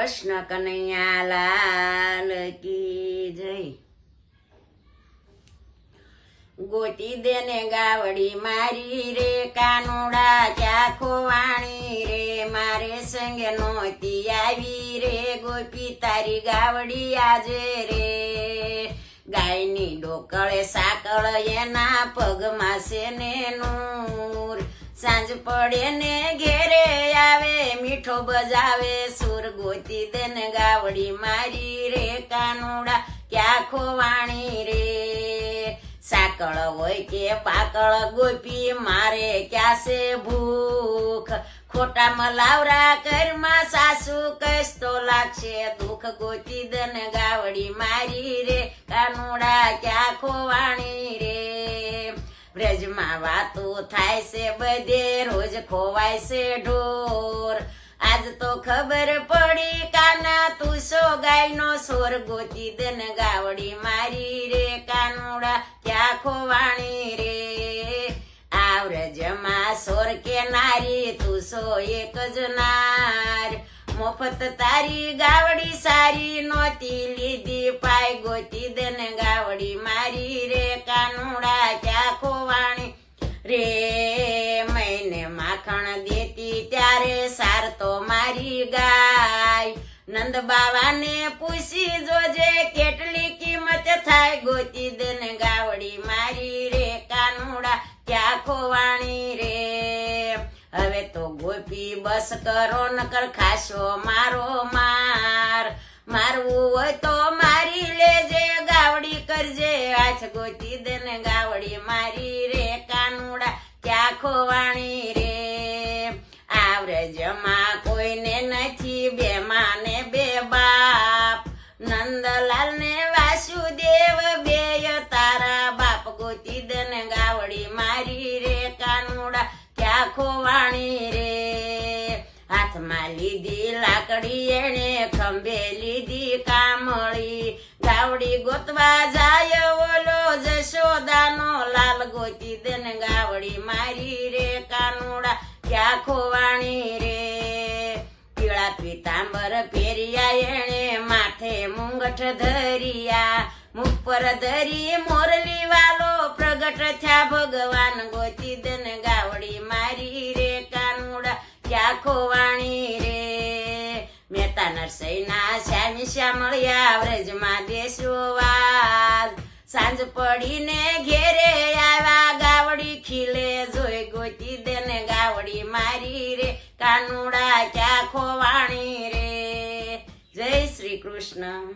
કૃષ્ણ કનૈયા લાલ કી જય। ગોતી દેને ગાવડી મારી રે કાનુડા ક્યાં ખોવાણી રે, મારે સંગે નહોતી આવી રે ગોપી તારી ગાવડી આજે રે। ગાયની ડોકળે સાકળ એના પગમાં છે ને નૂર, સાંજ પડે ને ઘેરે આવે મીઠો બજાવે સુર। ગોતી દેન ગાવડી મારી રે કાનુડા ક્યાં ખોવાણી રે, સાકળ હોય કે પાકળ ગોપી મારે ક્યાં છે ભૂખ। ખોટા મલાવરા ઘરમાં સાસુ કઈશ તો લાગશે દુઃખ। ગોતી દેન ગાવડી મારી રે કાનુડા ક્યાં ખોવાણી રે, બ્રજમાં વાતો થાય છે બધે રોજ ખોવાય છે ઢોર। આજ તો ખબર પડી કાના તું સો ગાયનો સોર। ગોતી દેન ગાવડી મારી રે કાનુડા ક્યાં ખોવાણી રે, આ વ્રજમાં સોર કે નારી તું સો એક જ નાર। મોફત તારી ગાવડી સારી નહોતી લીધી પાય। ગોતી દેન ગાવડી મારી રે કાનુડા ક્યાં ખોવાણી રે, મહિને માખણ દેતી ત્યારે સાર તો મારી ગાય। નંદ બાવાને પૂછી જોજે કેટલી કિંમત થાય। ગોતી દેન ગાવડી મારી રે કાનુડા ક્યાં ખોવાણી રે, હવે તો ગોપી બસ કરો નકર ખાશો મારો માર। મારવું હોય તો મારી લેજે ગાવડી કરજે હાથ। ગોતી દેન ગાવડી મારી રે કાનુડા ક્યાં ખોવાણી રે, આ વ્રજમાં કોઈને નથી બે માં ને બે બાપ। નંદલાલ ને વાસુદેવ બેય તારા બાપ। ગોતી દેન ગાવડી મારી રે કાનુડા ક્યાં ખોવાણી રે, હાથમાં લીધી લાકડી એણે ખંભે લીધી કામળી। ગાવડી ગોતવા જાય ઓલો જશોદાનો લાલ। ગોતી દેન ગાવડી મારી રે કાનુડા ક્યાં ખોવાણી રે, પીળા પીતાંબર પહેર્યા એણે માથે મુંગઠ ધરિયા। મુખ પર ધરી મોરલી વાલો પ્રગટ થયા ભગવાન। ગોતી દેન ગાવડી મારી રે કાનુડા ક્યાં ખોવાણી રે, મહેતા નરસૈના શ્યામી શ્યામળિયા વ્રજમાં દેશો વાસ। સાંજ પડીને ઘેરે આવ્યા ગાવડી ખીલે જોઈ। ગોતી દેન ગાવડી મારી રે કાનુડા ક્યાં ખોવાણી રે। જય શ્રી કૃષ્ણ।